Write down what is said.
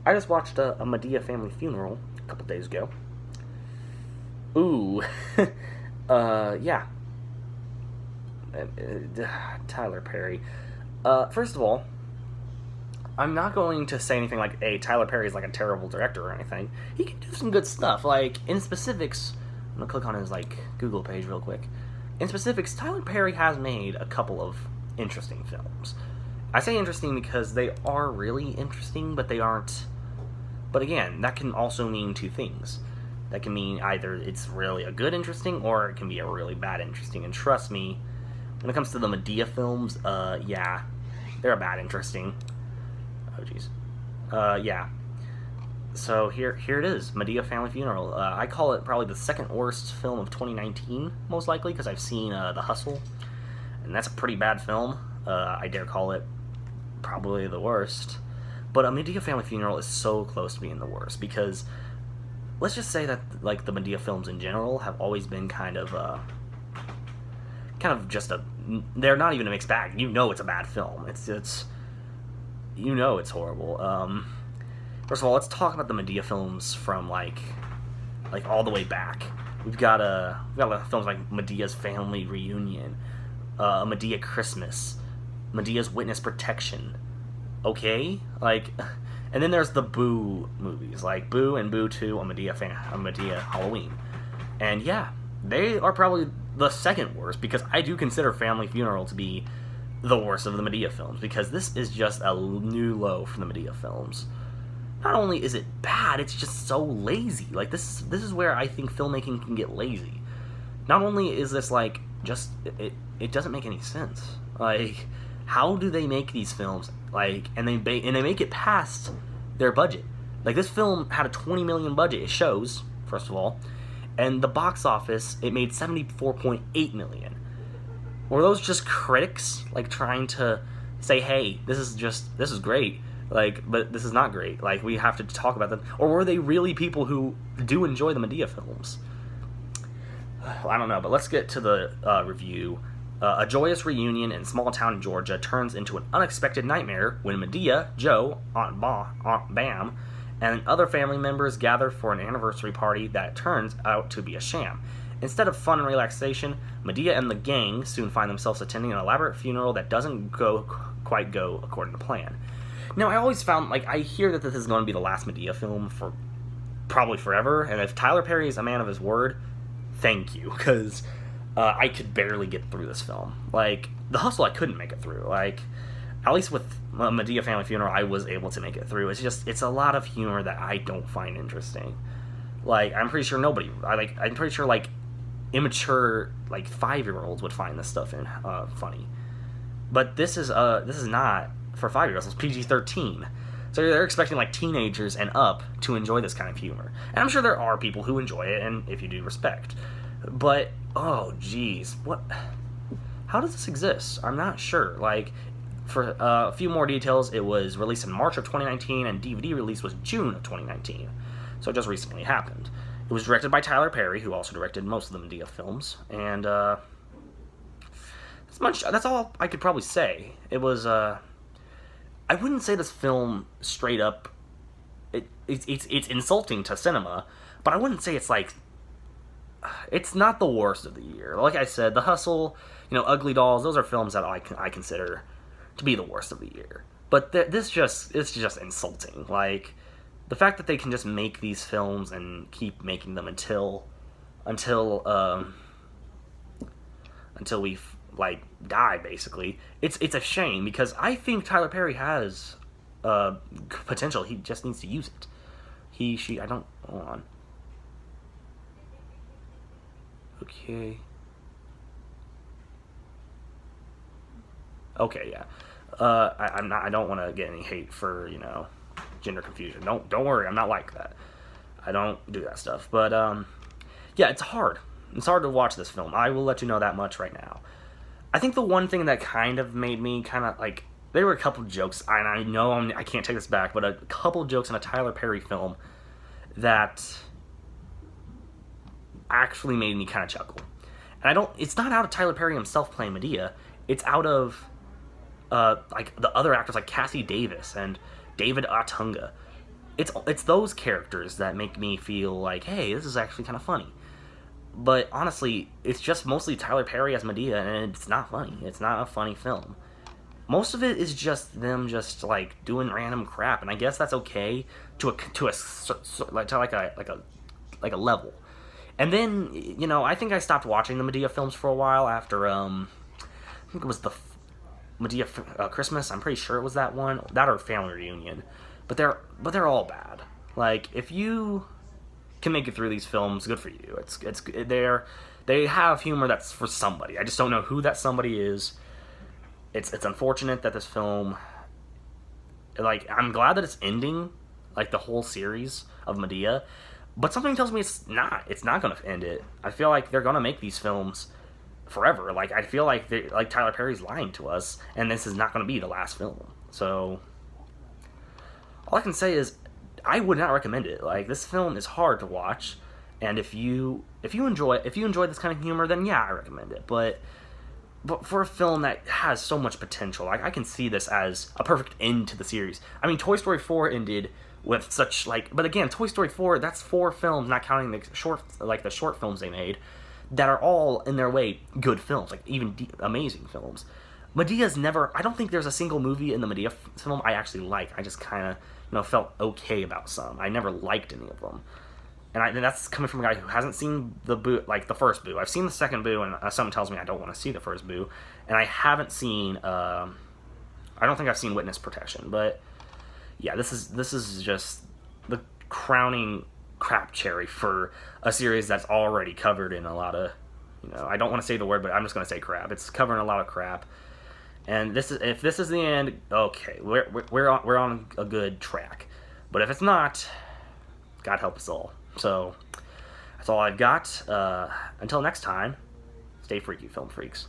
I just watched a Madea Family Funeral a couple days ago. Ooh. Yeah. Tyler Perry. First of all, I'm not going to say anything like, hey, Tyler Perry is like a terrible director or anything. He can do some good stuff. Like, in specifics, I'm gonna click on his, like, Google page real quick. In specifics, Tyler Perry has made a couple of interesting films. I say interesting because they are really interesting, but they aren't... But again, that can also mean two things. That can mean either it's really a good interesting, or it can be a really bad interesting. And trust me, when it comes to the Madea films, yeah, they're a bad interesting. Oh, jeez. Yeah. So here it is, Madea Family Funeral. I call it probably the second worst film of 2019, most likely, because I've seen The Hustle, and that's a pretty bad film. I dare call it probably the worst. But a Madea Family Funeral is so close to being the worst, because let's just say that, like, the Madea films in general have always been kind of just a... They're not even a mixed bag. You know it's a bad film. It's you know it's horrible. First of all, let's talk about the Madea films from, like all the way back. We've got films like Medea's Family Reunion, Madea Christmas, Medea's Witness Protection. Okay? Like, and then there's the Boo movies, like Boo and Boo 2 on Madea Halloween. And yeah, they are probably the second worst, because I do consider Family Funeral to be the worst of the Madea films, because this is just a new low for the Madea films. Not only is it bad, it's just so lazy. Like, this is where I think filmmaking can get lazy. Not only is this, like, just... It doesn't make any sense. Like, how do they make these films, like, and they make it past their budget? Like, this film had a $20 million budget, it shows, first of all, and the box office, it made $74.8 million. Were those just critics, like, trying to say, hey, this is great, like, but this is not great, like, we have to talk about them? Or were they really people who do enjoy the Madea films? I don't know, but let's get to the review. A joyous reunion in small town Georgia turns into an unexpected nightmare when Madea, Joe, Aunt Bam, and other family members gather for an anniversary party that turns out to be a sham. Instead of fun and relaxation, Madea and the gang soon find themselves attending an elaborate funeral that doesn't quite go according to plan. Now, I always found, like, I hear that this is going to be the last Madea film for probably forever, and if Tyler Perry is a man of his word, thank you, because I could barely get through this film. Like, The Hustle, I couldn't make it through. Like, at least with Madea Family Funeral, I was able to make it through. It's a lot of humor that I don't find interesting. Like, I'm pretty sure I'm pretty sure, like, immature, like, 5-year-olds would find this stuff funny. But this is not for 5-year-olds. It's PG-13. So they're expecting, like, teenagers and up to enjoy this kind of humor. And I'm sure there are people who enjoy it, and if you do, respect. But, oh, geez, how does this exist? I'm not sure. Like, for a few more details, it was released in March of 2019, and DVD release was June of 2019. So it just recently happened. It was directed by Tyler Perry, who also directed most of the Madea films, and that's all I could probably say. It was, I wouldn't say this film straight up, it's insulting to cinema, but I wouldn't say it's like, it's not the worst of the year. Like I said, The Hustle, Ugly Dolls, those are films that I consider to be the worst of the year. But it's just insulting. Like, the fact that they can just make these films and keep making them until we like die, basically. It's a shame, because I think Tyler Perry has potential. He just needs to use it. Hold on. Okay, yeah. I don't want to get any hate for, gender confusion. Don't worry, I'm not like that. I don't do that stuff. But yeah, it's hard. It's hard to watch this film. I will let you know that much right now. I think the one thing that kind of made me kind of like, there were a couple jokes, and I know I can't take this back, but a couple jokes in a Tyler Perry film that actually made me kind of chuckle. And it's not out of Tyler Perry himself playing Madea. It's out of like the other actors like Cassie Davis and David Otunga. it's those characters that make me feel like, hey, this is actually kind of funny. But honestly, it's just mostly Tyler Perry as Madea, and it's not funny. It's not a funny film. Most of it is just them just like doing random crap, and I guess that's okay like a level. And then I think I stopped watching the Madea films for a while after I think it was the Madea Christmas. I'm pretty sure it was that one, that or Family Reunion. But they're all bad. Like if you can make it through these films, good for you. They have humor that's for somebody. I just don't know who that somebody is. It's unfortunate that this film, like, I'm glad that it's ending, like the whole series of Madea, but something tells me it's not. It's not going to end it. I feel like they're going to make these films forever. Like I feel like Tyler Perry's lying to us, and this is not going to be the last film. So all I can say is I would not recommend it. Like this film is hard to watch, and if you enjoy this kind of humor, then yeah, I recommend it. But for a film that has so much potential, I can see this as a perfect end to the series. I mean, Toy Story 4 ended with such but again, Toy Story 4, that's 4 films, not counting the short films they made, that are all in their way good films, like even amazing films. Medea's never. I don't think there's a single movie in the Madea film I actually like. I just kind of felt okay about some. I never liked any of them. And that's coming from a guy who hasn't seen the Boo, like the first Boo. I've seen the second Boo, and something tells me I don't want to see the first Boo. And I haven't seen. I don't think I've seen Witness Protection, but yeah, this is just the crowning crap cherry for a series that's already covered in a lot of. I don't want to say the word, but I'm just going to say crap. It's covering a lot of crap. And if this is the end, okay, we're on a good track. But if it's not, God help us all. So that's all I've got. Until next time, stay freaky, film freaks.